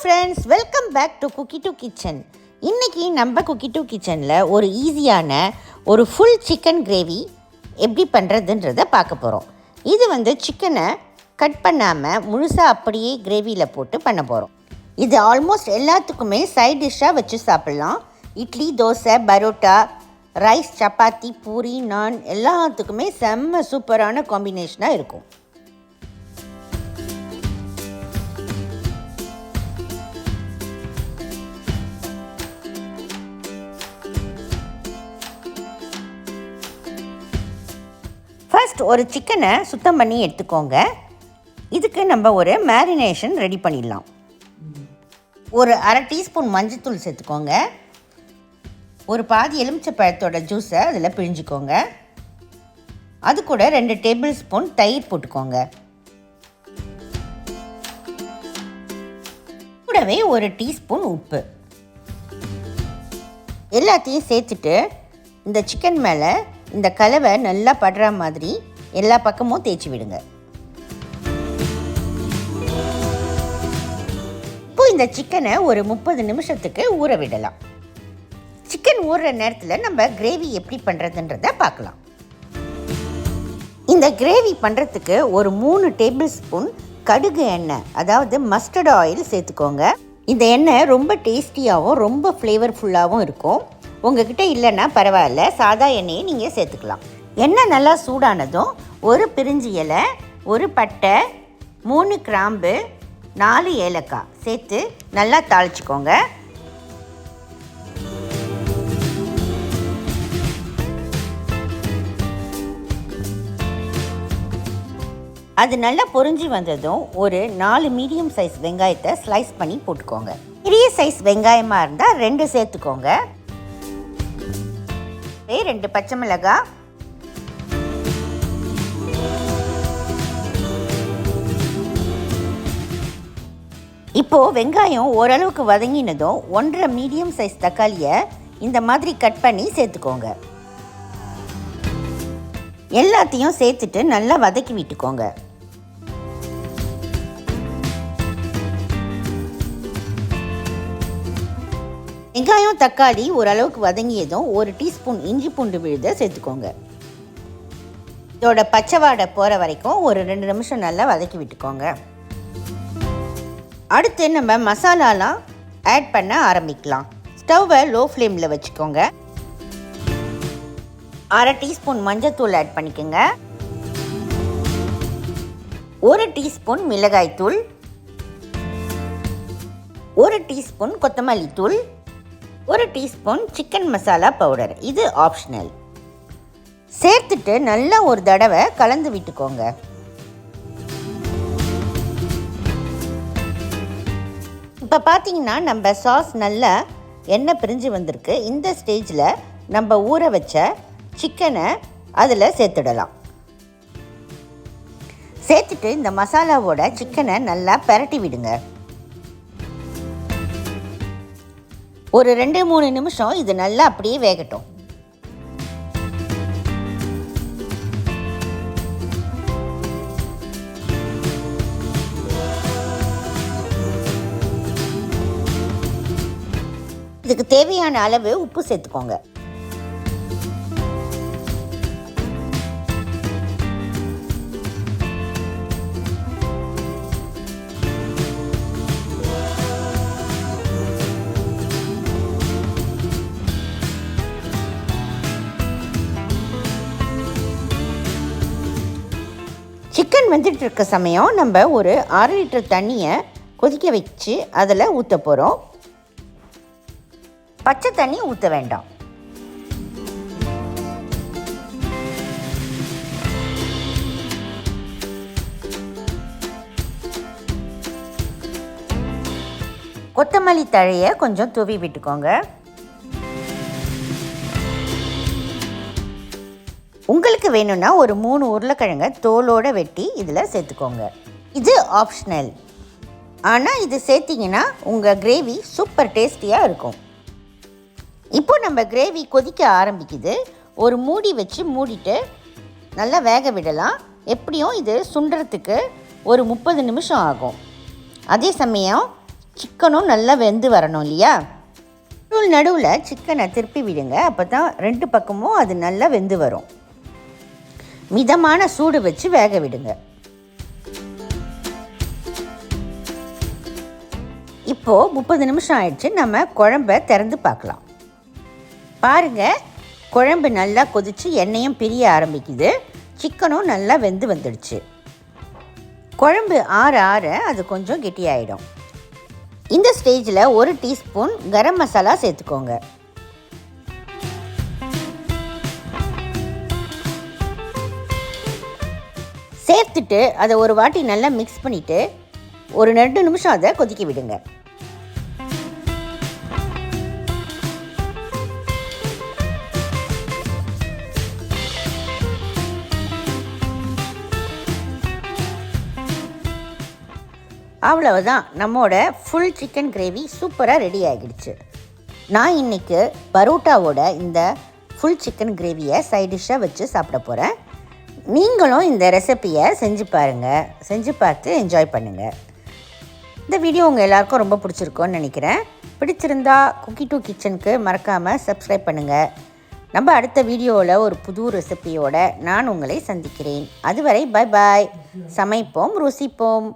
Friends, welcome back to cookie to kitchen. இன்றைக்கி நம்ம cookie to கிச்சனில் ஒரு ஈஸியான ஒரு ஃபுல் சிக்கன் கிரேவி எப்படி பண்ணுறதுன்றதை பார்க்க போகிறோம். இது சிக்கனை கட் பண்ணாமல் முழுசாக அப்படியே கிரேவியில் போட்டு பண்ண போகிறோம். இது ஆல்மோஸ்ட் எல்லாத்துக்குமே சைட் டிஷ்ஷாக வச்சு சாப்பிட்லாம். இட்லி, தோசை, பரோட்டா, ரைஸ், சப்பாத்தி, பூரி, நான் எல்லாத்துக்குமே செம்ம சூப்பரான காம்பினேஷனாக இருக்கும். ஃபர்ஸ்ட் ஒரு சிக்கனை சுத்தம் பண்ணி எடுத்துக்கோங்க. இதுக்கு நம்ம ஒரு மேரினேஷன் ரெடி பண்ணிடலாம். ஒரு அரை டீஸ்பூன் மஞ்சள்தூள் சேர்த்துக்கோங்க. ஒரு பாதி எலுமிச்சை பழத்தோட ஜூஸை அதில் பிழிஞ்சிக்கோங்க. அது கூட 2 டேபிள் ஸ்பூன் தயிர் போட்டுக்கோங்க. கூடவே ஒரு டீஸ்பூன் உப்பு. எல்லாத்தையும் சேர்த்துட்டு இந்த சிக்கன் மேலே இந்த கலவை நல்லா படுற மாதிரி எல்லா பக்கமும் தேய்ச்சி விடுங்க. இப்போ இந்த சிக்கனை ஒரு 30 நிமிஷத்துக்கு ஊற விடலாம். சிக்கன் ஊறுற நேரத்தில் நம்ம கிரேவி எப்படி பண்ணுறதுன்றதை பார்க்கலாம். இந்த கிரேவி பண்ணுறதுக்கு ஒரு 3 டேபிள் ஸ்பூன் கடுகு எண்ணெய், அதாவது மஸ்டர்ட் ஆயில் சேர்த்துக்கோங்க. இந்த எண்ணெய் ரொம்ப டேஸ்டியாகவும் ரொம்ப ஃப்ளேவர்ஃபுல்லாகவும் இருக்கும். உங்ககிட்ட இல்லைன்னா பரவாயில்ல, சாதா எண்ணெயை நீங்கள் சேர்த்துக்கலாம். எண்ணெய் நல்லா சூடானதும் ஒரு பிரிஞ்சி இலை, ஒரு பட்டை, 3 கிராம்பு, 4 ஏலக்காய் சேர்த்து நல்லா தாளிச்சுக்கோங்க. அது நல்லா பொரிஞ்சு வந்ததும் ஒரு 4 மீடியம் சைஸ் வெங்காயத்தை ஸ்லைஸ் பண்ணி போட்டுக்கோங்க. பெரிய சைஸ் வெங்காயமாக இருந்தால் 2 சேர்த்துக்கோங்க. 2 பச்சை மிளகாய், இப்போது வெங்காயம் ஓரளவுக்கு வதங்கினதும் 1.5 மீடியம் சைஸ் தக்காளியை இந்த மாதிரி கட் பண்ணி சேர்த்துக்கோங்க. எல்லாத்தையும் சேர்த்துட்டு நல்லா வதக்கி விட்டுக்கோங்க. வெங்காயம் தக்காளி ஓரளவுக்கு வதங்கியதும் ஒரு டீஸ்பூன் இஞ்சி பூண்டு விழுதை சேர்த்துக்கோங்க. இதோட பச்சை வாடை போகிற வரைக்கும் ஒரு 2 நிமிஷம் நல்லா வதக்கி விட்டுக்கோங்க. அடுத்து நம்ம மசாலாலாம் ஆட் பண்ண ஆரம்பிக்கலாம். ஸ்டவ்வை லோ ஃப்ளேமில் வச்சுக்கோங்க. அரை டீஸ்பூன் மஞ்சள்தூள் ஆட் பண்ணிக்கோங்க. 1 டீஸ்பூன் மிளகாய்த்தூள், 1 டீஸ்பூன் கொத்தமல்லி தூள், 1 டீஸ்பூன் சிக்கன் மசாலா பவுடர். இது ஆப்ஷனல். சேர்த்துட்டு நல்லா ஒரு தடவை கலந்து விட்டுக்கோங்க. இப்போ பார்த்தீங்கன்னா நம்ம சாஸ் நல்லா எண்ணெய் பிரிஞ்சு வந்திருக்கு. இந்த ஸ்டேஜில் நம்ம ஊற வச்ச சிக்கனை அதில் சேர்த்துடலாம். சேர்த்துட்டு இந்த மசாலாவோட சிக்கனை நல்லா பிரட்டி விடுங்க. ஒரு 2-3 நிமிஷம் இது நல்லா அப்படியே வேகட்டும். இதுக்கு தேவையான அளவு உப்பு சேர்த்துக்கோங்க. சிக்கன் வெந்துட்டு இருக்க சமயம் நம்ம ஒரு 6 லிட்டர் தண்ணியை கொதிக்க வச்சு அதில் ஊற்ற போகிறோம். பச்சை தண்ணி ஊற்ற வேண்டாம். கொத்தமல்லி தழையை கொஞ்சம் தூவி விட்டுக்கோங்க. உங்களுக்கு வேணும்னா ஒரு 3 உருளைக்கிழங்கை தோலோடு வெட்டி இதில் சேர்த்துக்கோங்க. இது ஆப்ஷனல். ஆனால் இது சேர்த்திங்கன்னா உங்கள் கிரேவி சூப்பர் டேஸ்டியாக இருக்கும். இப்போ நம்ம கிரேவி கொதிக்க ஆரம்பிக்குது. ஒரு மூடி வச்சு மூடிட்டு நல்லா வேக விடலாம். எப்படியும் இது சுண்டுறதுக்கு ஒரு 30 நிமிஷம் ஆகும். அதே சமயம் சிக்கனும் நல்லா வெந்து வரணும் இல்லையா? நடுவில் சிக்கனை திருப்பி விடுங்க. அப்போ தான் 2 பக்கமும் அது நல்லா வெந்து வரும். மிதமான சூடு வச்சு வேக விடுங்க. இப்போது 30 நிமிஷம் ஆயிடுச்சு. நம்ம குழம்ப திறந்து பார்க்கலாம். பாருங்கள், குழம்பு நல்லா கொதித்து எண்ணெயும் பிரிய ஆரம்பிக்குது. சிக்கனும் நல்லா வெந்து வந்துடுச்சு. குழம்பு ஆற ஆற அது கொஞ்சம் கெட்டியாயிடும். இந்த ஸ்டேஜில் 1 டீஸ்பூன் கரம் மசாலா சேர்த்துக்கோங்க. சேர்த்துட்டு அதை ஒரு வாட்டி நல்லா மிக்ஸ் பண்ணிவிட்டு ஒரு 2 நிமிஷம் அதை கொதிக்க விடுங்க. அவ்வளவுதான், நம்மோட ஃபுல் சிக்கன் கிரேவி சூப்பராக ரெடி ஆகிடுச்சு. நான் இன்றைக்கி பரோட்டாவோட இந்த ஃபுல் சிக்கன் கிரேவியை சைட் டிஷ்ஷாக வச்சு சாப்பிட போகிறேன். நீங்களும் இந்த ரெசிப்பியை செஞ்சு பாருங்கள். செஞ்சு பார்த்து என்ஜாய் பண்ணுங்கள். இந்த வீடியோ உங்கள் எல்லாருக்கும் ரொம்ப பிடிச்சிருக்கோன்னு நினைக்கிறேன். பிடிச்சிருந்தா குக்கி டூ கிச்சனுக்கு மறக்காமல் சப்ஸ்கிரைப் பண்ணுங்கள். நம்ம அடுத்த வீடியோவில் ஒரு புது ரெசிப்பியோடு நான் உங்களை சந்திக்கிறேன். அதுவரை பை பாய். சமைப்போம், ருசிப்போம்.